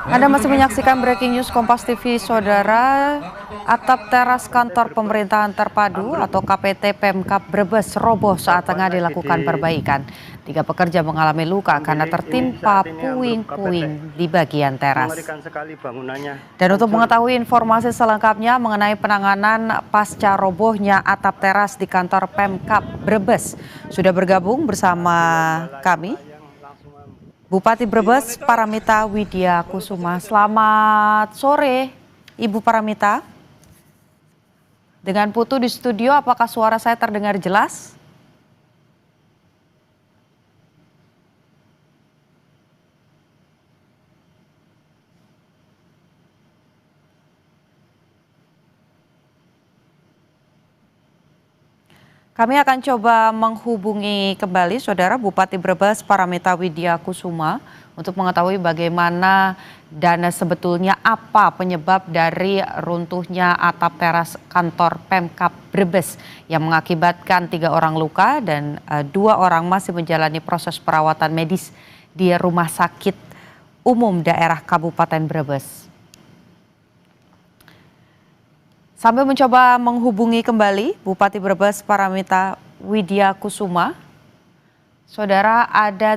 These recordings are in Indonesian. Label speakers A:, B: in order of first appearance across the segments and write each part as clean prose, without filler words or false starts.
A: Anda masih menyaksikan Breaking News Kompas TV, Saudara. Atap teras kantor pemerintahan terpadu atau KPT Pemkab Brebes roboh saat tengah dilakukan perbaikan. 3 pekerja mengalami luka karena tertimpa puing-puing di bagian teras. Dan untuk mengetahui informasi selengkapnya mengenai penanganan pasca robohnya atap teras di kantor Pemkab Brebes, sudah bergabung bersama kami Bupati Brebes Paramita Widya Kusuma. Selamat sore, Ibu Paramita. Dengan Putu di studio, apakah suara saya terdengar jelas? Kami akan coba menghubungi kembali Saudara Bupati Brebes Paramita Widya Kusuma untuk mengetahui bagaimana dan sebetulnya apa penyebab dari runtuhnya atap teras kantor Pemkab Brebes yang mengakibatkan 3 orang luka dan 2 orang masih menjalani proses perawatan medis di Rumah Sakit Umum Daerah Kabupaten Brebes. Sambil mencoba menghubungi kembali Bupati Brebes Paramita Widya Kusuma, Saudara, ada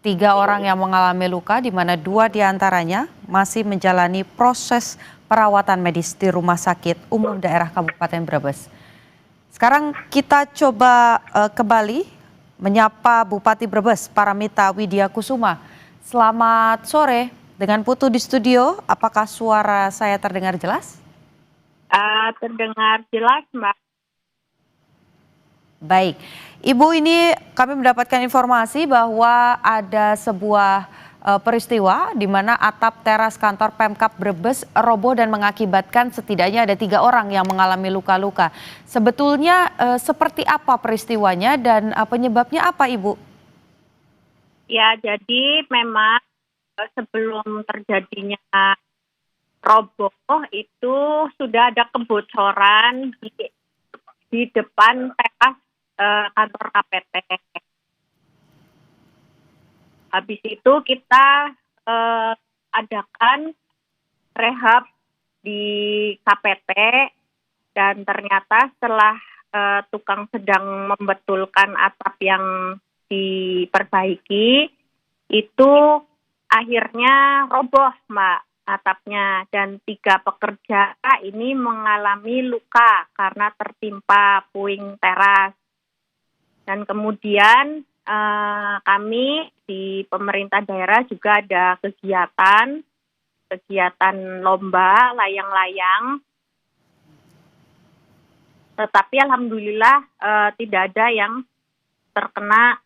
A: 3 orang yang mengalami luka di mana 2 diantaranya masih menjalani proses perawatan medis di Rumah Sakit Umum Daerah Kabupaten Brebes. Sekarang kita coba kembali menyapa Bupati Brebes Paramita Widya Kusuma. Selamat sore, dengan Putu di studio, apakah suara saya terdengar jelas?
B: Terdengar jelas, Mbak.
A: Baik, Ibu, ini kami mendapatkan informasi bahwa ada sebuah peristiwa di mana atap teras kantor Pemkab Brebes roboh dan mengakibatkan setidaknya ada 3 orang yang mengalami luka-luka. Sebetulnya seperti apa peristiwanya dan penyebabnya apa, Ibu?
B: Ya, jadi memang sebelum terjadinya roboh itu sudah ada kebocoran di depan teras kantor KPT. Habis itu kita adakan rehab di KPT dan ternyata setelah tukang sedang membetulkan atap yang diperbaiki, itu akhirnya roboh, Mbak, atapnya, dan 3 pekerja ini mengalami luka karena tertimpa puing teras. Dan kemudian kami di pemerintah daerah juga ada kegiatan lomba layang-layang, tetapi alhamdulillah tidak ada yang terkena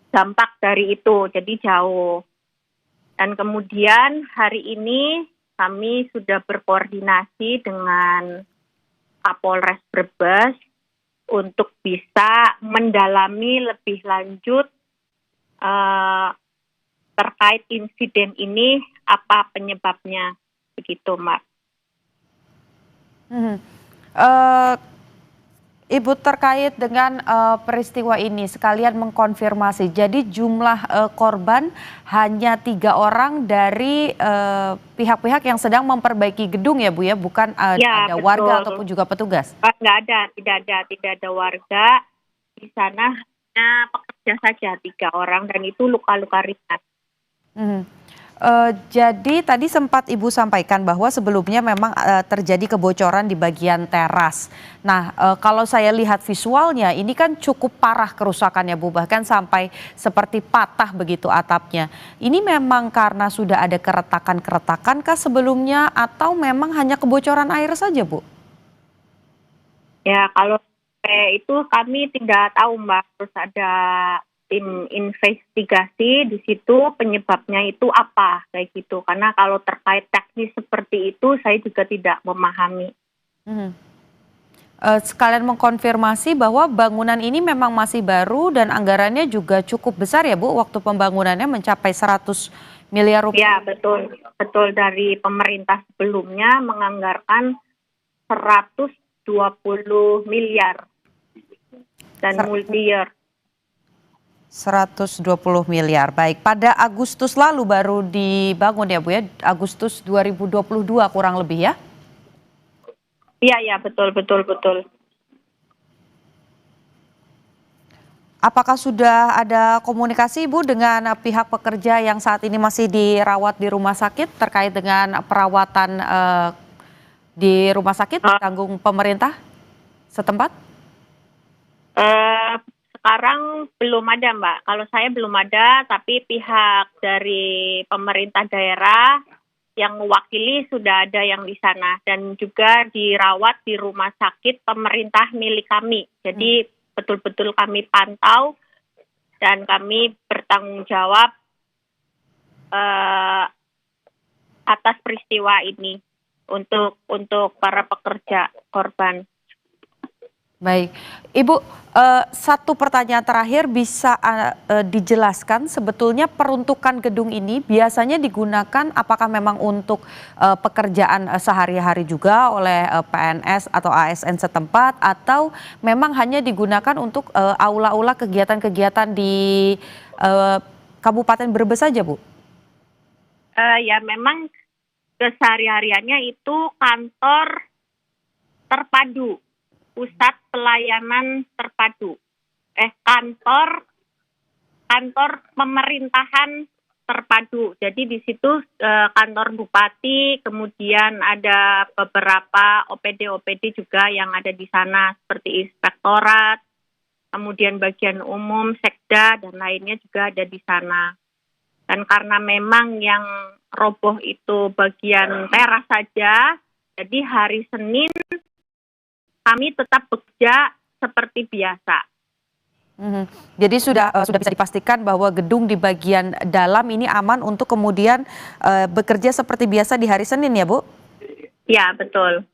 B: dampak dari itu, jadi jauh. Dan kemudian hari ini kami sudah berkoordinasi dengan Kapolres Brebes untuk bisa mendalami lebih lanjut terkait insiden ini, apa penyebabnya, begitu, Mbak.
A: Ibu, terkait dengan peristiwa ini sekalian mengkonfirmasi, jadi jumlah korban hanya 3 orang dari pihak-pihak yang sedang memperbaiki gedung ya Bu ya, bukan
B: Ya,
A: ada
B: betul.
A: warga ataupun juga petugas?
B: Tidak ada warga di sana, hanya pekerja saja 3 orang dan itu luka-luka ringan.
A: Jadi tadi sempat Ibu sampaikan bahwa sebelumnya memang terjadi kebocoran di bagian teras. Nah, kalau saya lihat visualnya ini kan cukup parah kerusakannya Bu, bahkan sampai seperti patah begitu atapnya. Ini memang karena sudah ada keretakan-keretakan kah sebelumnya atau memang hanya kebocoran air saja, Bu?
B: Ya, kalau itu kami tidak tahu, Mbak. Terus ada tim investigasi di situ penyebabnya itu apa, kayak gitu. Karena kalau terkait teknis seperti itu saya juga tidak memahami.
A: Sekalian mengkonfirmasi bahwa bangunan ini memang masih baru dan anggarannya juga cukup besar ya Bu, waktu pembangunannya mencapai 100 miliar rupiah.
B: Ya, betul dari pemerintah sebelumnya menganggarkan 120 miliar dan multi-year.
A: 120 miliar. Baik, pada Agustus lalu baru dibangun ya Bu ya, Agustus 2022 kurang lebih ya?
B: Iya, ya, betul, betul, betul.
A: Apakah sudah ada komunikasi Bu dengan pihak pekerja yang saat ini masih dirawat di rumah sakit terkait dengan perawatan di rumah sakit tanggung pemerintah setempat?
B: Sekarang belum ada, Mbak. Kalau saya belum ada, tapi pihak dari pemerintah daerah yang mewakili sudah ada yang di sana dan juga dirawat di rumah sakit pemerintah milik kami. Jadi betul-betul kami pantau dan kami bertanggung jawab atas peristiwa ini untuk para pekerja korban.
A: Baik, Ibu, satu pertanyaan terakhir bisa dijelaskan sebetulnya peruntukan gedung ini biasanya digunakan apakah memang untuk pekerjaan sehari-hari juga oleh PNS atau ASN setempat atau memang hanya digunakan untuk aula-aula kegiatan-kegiatan di Kabupaten Brebes saja, Bu?
B: Ya memang kesehari-hariannya itu kantor terpadu. Pusat Pelayanan Terpadu, kantor pemerintahan terpadu. Jadi di situ kantor bupati, kemudian ada beberapa OPD juga yang ada di sana seperti inspektorat, kemudian bagian umum, sekda dan lainnya juga ada di sana. Dan karena memang yang roboh itu bagian teras saja, jadi hari Senin kami tetap bekerja seperti biasa.
A: Jadi sudah bisa dipastikan bahwa gedung di bagian dalam ini aman untuk kemudian bekerja seperti biasa di hari Senin ya, Bu?
B: Ya, betul.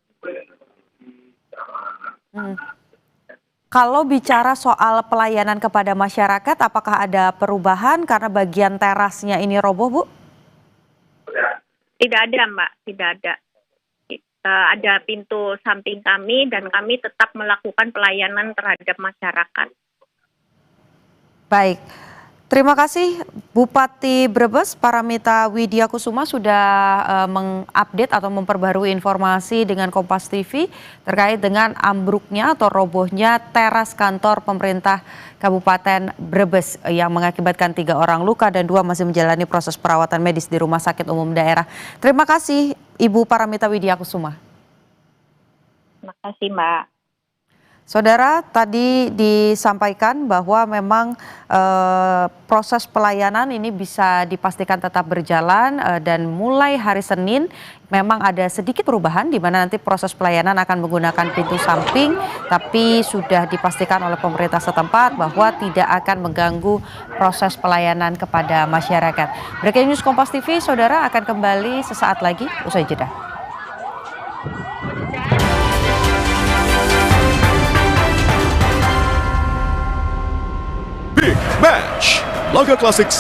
A: Kalau bicara soal pelayanan kepada masyarakat, apakah ada perubahan karena bagian terasnya ini roboh, Bu?
B: Tidak ada, Mbak. Tidak ada. Ada pintu samping kami dan kami tetap melakukan pelayanan terhadap masyarakat.
A: Baik, terima kasih Bupati Brebes Paramita Widyakusuma sudah mengupdate atau memperbarui informasi dengan Kompas TV terkait dengan ambruknya atau robohnya teras kantor pemerintah Kabupaten Brebes yang mengakibatkan 3 orang luka dan 2 masih menjalani proses perawatan medis di Rumah Sakit Umum Daerah. Terima kasih Ibu Paramita Widyakusuma.
B: Terima kasih, Mbak.
A: Saudara, tadi disampaikan bahwa memang proses pelayanan ini bisa dipastikan tetap berjalan dan mulai hari Senin memang ada sedikit perubahan di mana nanti proses pelayanan akan menggunakan pintu samping, tapi sudah dipastikan oleh pemerintah setempat bahwa tidak akan mengganggu proses pelayanan kepada masyarakat. Breaking News Kompas TV, saudara akan kembali sesaat lagi usai jeda.
C: Big Match, laga klasik